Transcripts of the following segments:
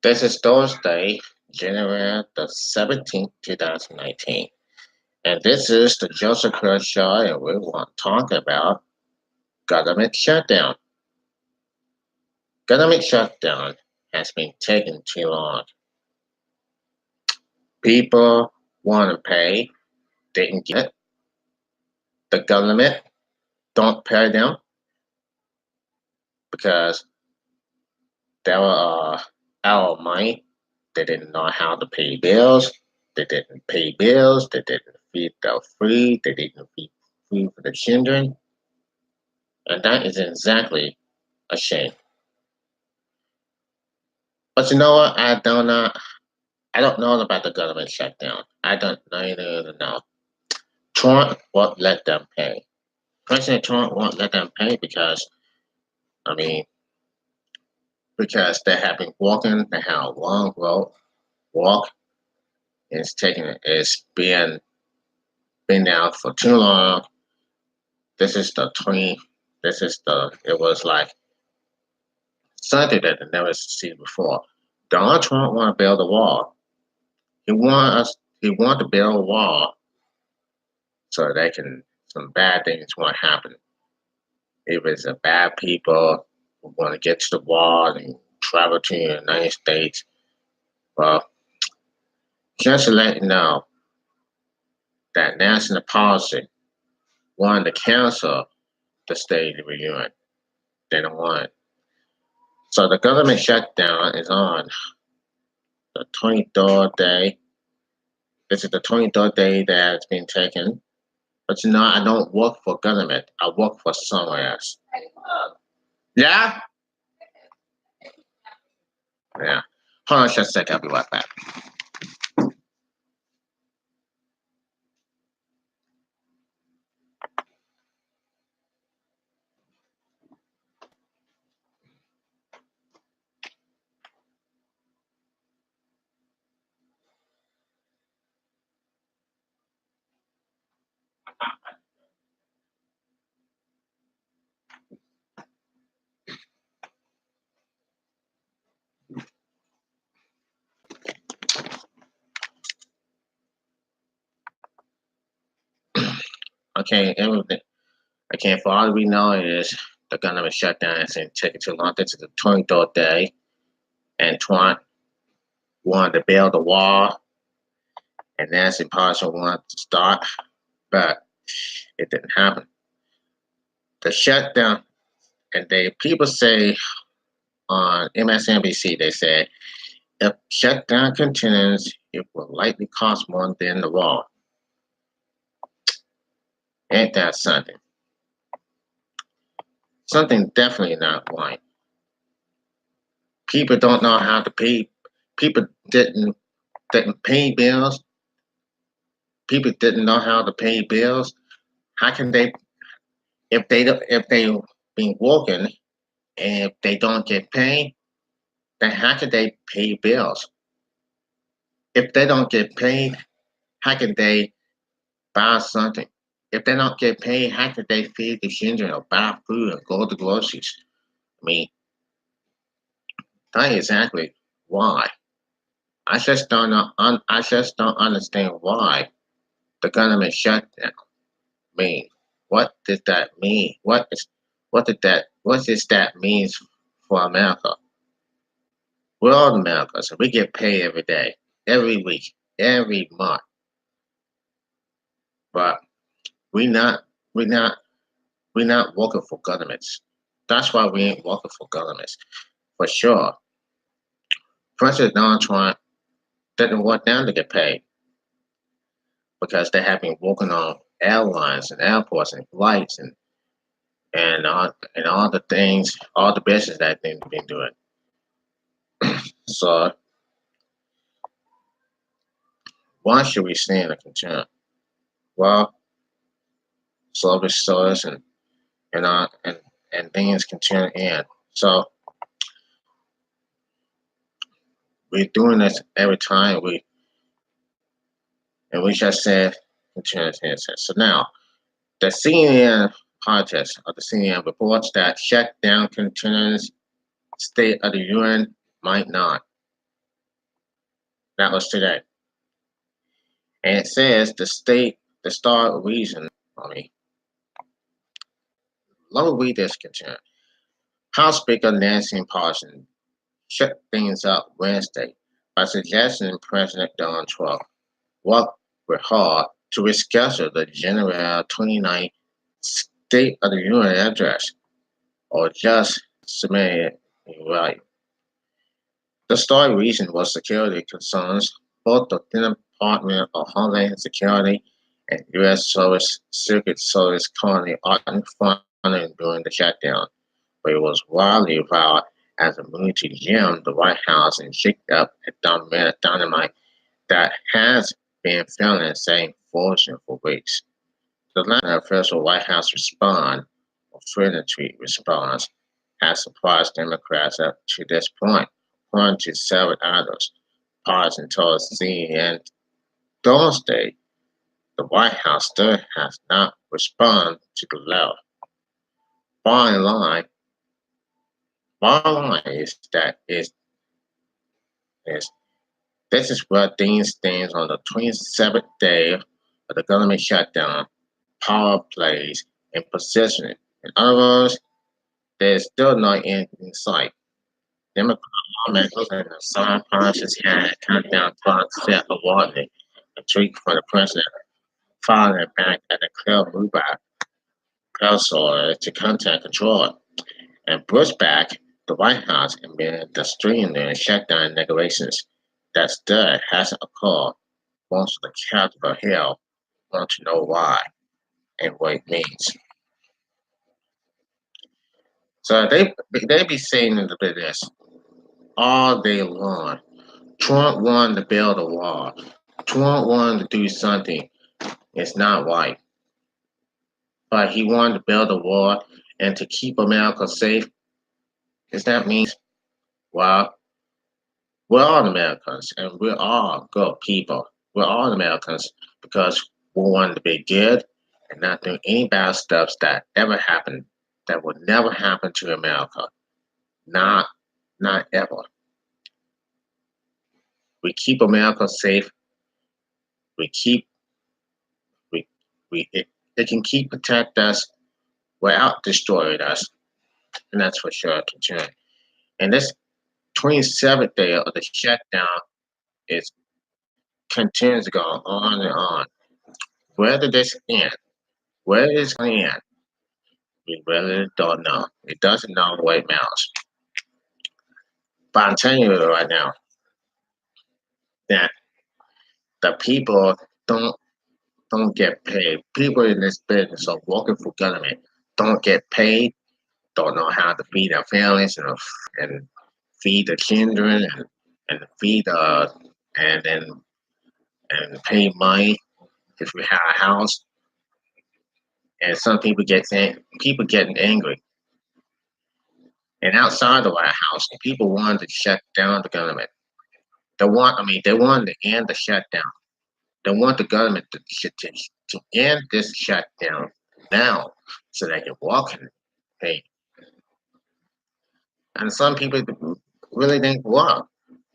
This is Thursday, January the 17th, 2019. And this is the Joseph Crudup Show, and we want to talk about government shutdown. Government shutdown has been taking too long. People want to pay, didn't get it. The government don't pay them because they were out of money. They didn't know how to pay bills. They didn't pay bills. They didn't feed the food. They didn't feed food for the children. And that is exactly a shame. But you know what? I don't know about the government shutdown. I don't know either know. Trump won't let them pay. President Trump won't let them pay because I mean because they have been walking, they have a long road walk. It's been down for too long. This is the 20 this is the it was like something that they never seen before. Donald Trump want to build a wall. He want to build a wall so they can some bad things won't happen. If it's a bad people who want to get to the wall and travel to the United States, well, just to let you know that national policy wanted to cancel the state of the union. They don't want it. So the government shutdown is on the 23rd day. This is the 23rd day that it's been taken. But you know, I don't work for government. I work for someone else. Yeah? Yeah. Hold on just a second. I'll be right back. Okay, everything. Okay, for all we know is the government shutdown is taking too long. This is the 23rd day, and Trump wanted to build a wall, and Nancy Pelosi wanted to start, but it didn't happen. The shutdown, and people say on MSNBC, they said if shutdown continues, it will likely cost more than the wall. Ain't that something? Something definitely not right. People don't know how to pay. People didn't pay bills. People didn't know how to pay bills. How can they if they been working and if they don't get paid, then how can they pay bills? If they don't get paid, how can they buy something? If they don't get paid, how can they feed the children or buy food or go to groceries? I mean, that is exactly why. I just don't understand why the government shutdown mean. What did that mean? What does that mean for America? We're all America, so we get paid every day, every week, every month. But we not we not we not working for governments. That's why we ain't working for governments. For sure. President Donald Trump didn't want them to get paid because they have been working on airlines and airports and flights and all the things, all the business that they've been doing. So why should we stand a concern? Well, service stores and uh, and and things continue in. So we're doing this every time we just said continue in. So now the CNN podcast or the CNN reports that shutdown continues, state of the union might not. That was today. And it says the star reason, I mean, let me read this concern. House Speaker Nancy Parsons shut things up Wednesday by suggesting President Donald Trump work with her to reschedule the January 29th State of the Union address, or just submit it right. The star reason was security concerns. Both the Department of Homeland Security and U.S. Secret Service currently aren't funding during the shutdown, but it was widely reviled as a move to jam the White House and shake up a dynamite that has been feeling the same fortune for weeks. The Atlanta official White House response, or freedom tweet response, has surprised Democrats up to this point, according to several others. Partisan told CNN Thursday the White House still has not responded to the letter. Bottom line, bottom line is this is where things stand on the 27th day of the government shutdown, power plays, and positioning. In other words, there's still no end in sight. Democrat lawmakers and the side politicians had countdown clock set a warning, a tweet from the president following back at the clear move by Pelsor to contact control and pushed back the White House amid the string of shutdown negotiations that still hasn't occurred. Most of the Capitol Hill want to know why and what it means. So they be saying in the business all day long. Trump wanted to build a wall. Trump wanted to do something. It's not right. But he wanted to build a wall and to keep America safe. Does that mean, well, we're all Americans and we're all good people. We're all Americans because we want to be good and not do any bad stuff that ever happened that would never happen to America. Not ever. We keep America safe. We keep we it can keep protect us without destroying us, and that's for sure. Concern. And this 27th day of the shutdown is continues to go on and on. Where did this end? Where is it going to end? We really don't know. It doesn't know where it matters. But I'm telling you right now that the people don't don't get paid. People in this business are working for government don't get paid, don't know how to feed their families and feed the children and feed and then and pay money if we have a house. And some people getting angry. And outside the White House, people wanted to shut down the government. They wanted to end the shutdown. They want the government to end this shutdown now so they can walk in pay. And some people really think, wow,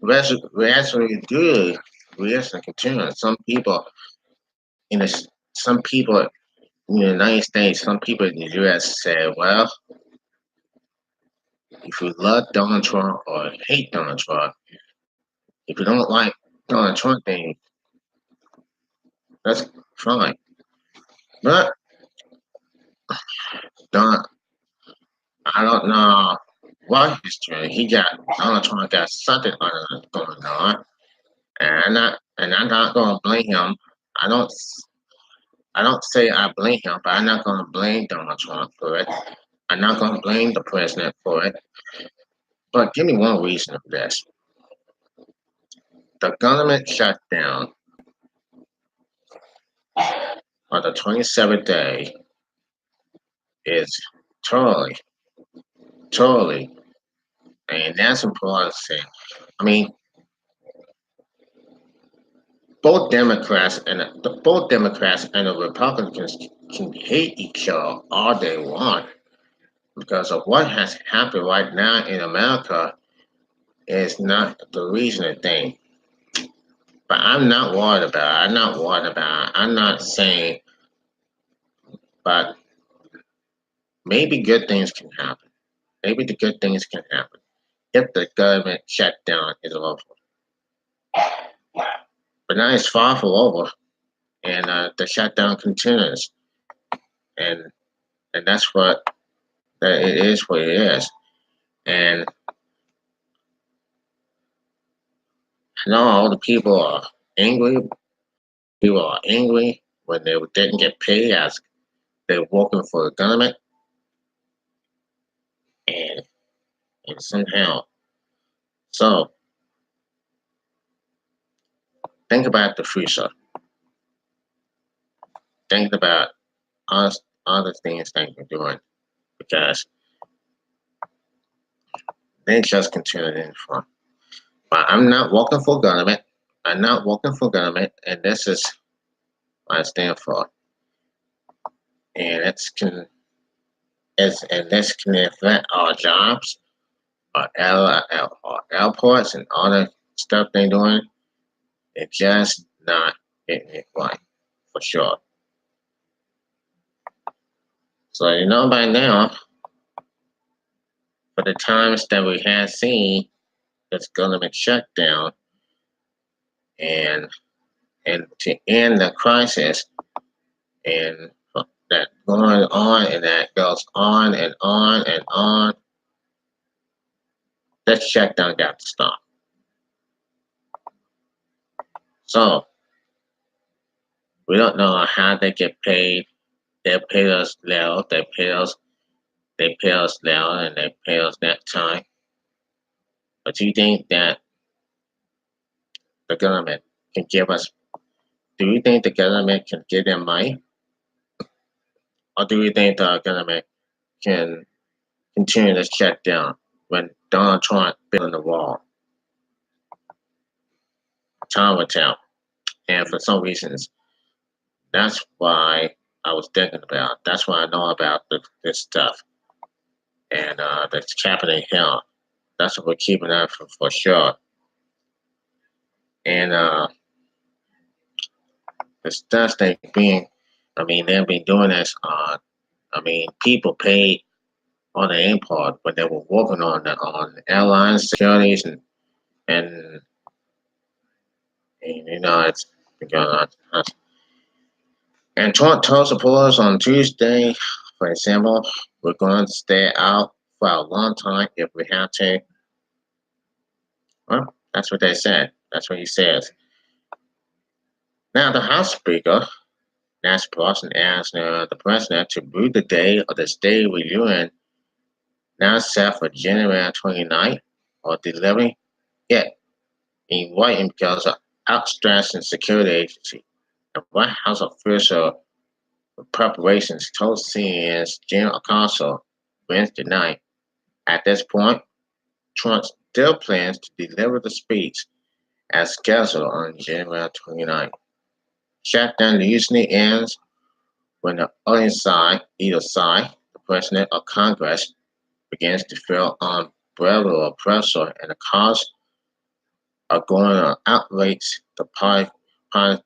we actually do. We actually continue. Some people in the United States, some people in the U.S. say, well, if you love Donald Trump or hate Donald Trump, if you don't like Donald Trump, then that's fine. But Don, I don't know what he's doing. Donald Trump got something going on, and I'm not gonna blame him. I don't I don't say I blame him, but I'm not gonna blame Donald Trump for it. I'm not gonna blame the president for it. But give me one reason for this. The government shutdown on the 27th day is totally, totally a national policy. I mean, both Democrats and the Republicans can hate each other all they want because of what has happened right now in America is not the reason thing. But I'm not worried about it. I'm not worried about it. I'm not saying, but maybe good things can happen. Maybe the good things can happen if the government shutdown is over. But now it's far from over, and the shutdown continues, and that's what that it is. What it is, and I know all the people are angry. People are angry when they didn't get paid as they're working for the government, and somehow. So think about the future. Think about us, other things that you're doing because they just continue in front. But I'm not working for government. I'm not working for government, and this is what I stand for. And and this can affect our jobs, our airports, and all the stuff they're doing. It's just not getting it right for sure. So you know by now, for the times that we have seen this government shutdown and to end the crisis and that going on and that goes on and on and on, that shutdown got to stop. So we don't know how they get paid. They pay us little, they pay us little, and they pay us that time. But do you think that the government can give us? Do you think the government can give them money, or do you think the government can continue to shut down when Donald Trump building the wall? Time will tell. And for some reasons, that's why I was thinking about. That's why I know about this stuff and that's happening here. That's what we're keeping up for sure. And the stuff they being, I mean, they've been doing this. I mean, people paid on the import when they were working on airlines, securities, and you know it's going on. And Trump told supporters on Tuesday, for example, we're going to stay out for a long time if we have to. Well, that's what they said. That's what he says. Now, the House Speaker, Nancy Pelosi, asked the president to move the day of the State Reunion now set for January 29th or delivery yet in writing because of outstretched security agency. The White House official preparations told CNN's General Counsel Wednesday night. At this point, Trump still plans to deliver the speech as scheduled on January 29. Shutdown usually ends when the other side, either side, the president or Congress, begins to feel unbearable or pressure and the costs are going to outrage the political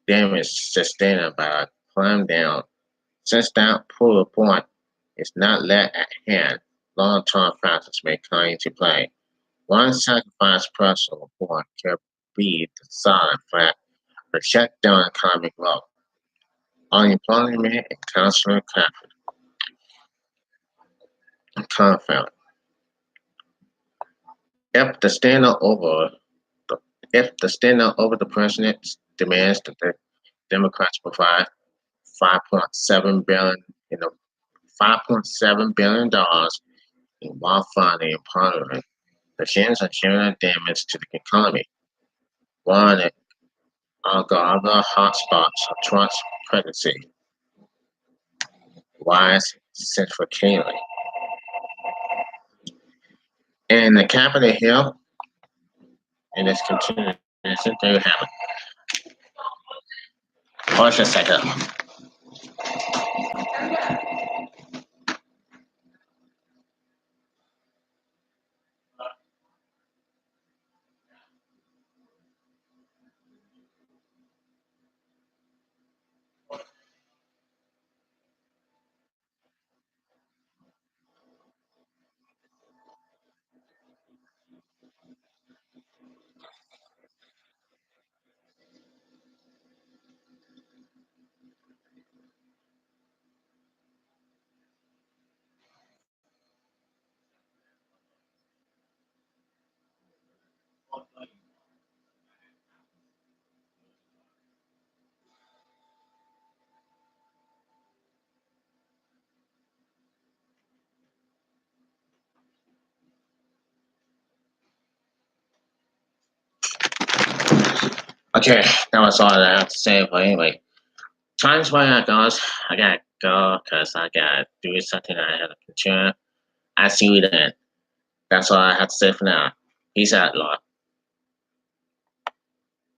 damage sustained by a climb down. Since that pull point is not let at hand, long-term factors may come into play. One sacrifice pressure point could be the silent fact the shutdown economic growth, unemployment, and consumer confidence. If the standard over the if the standard over the president demands that the Democrats provide 5.7 billion you know $5.7 billion in wild funding in Parliament, the chance of general damage to the economy. One of the other hotspots of Trump's presidency, wise centrifugally. And the Capitol Hill, and its continuation, there you have it. Pause a second. Okay, that was all I have to say. But anyway, time's running out, guys. I gotta go because I gotta do something I had to continue. I see you then. That's all I have to say for now. Peace out, Lord.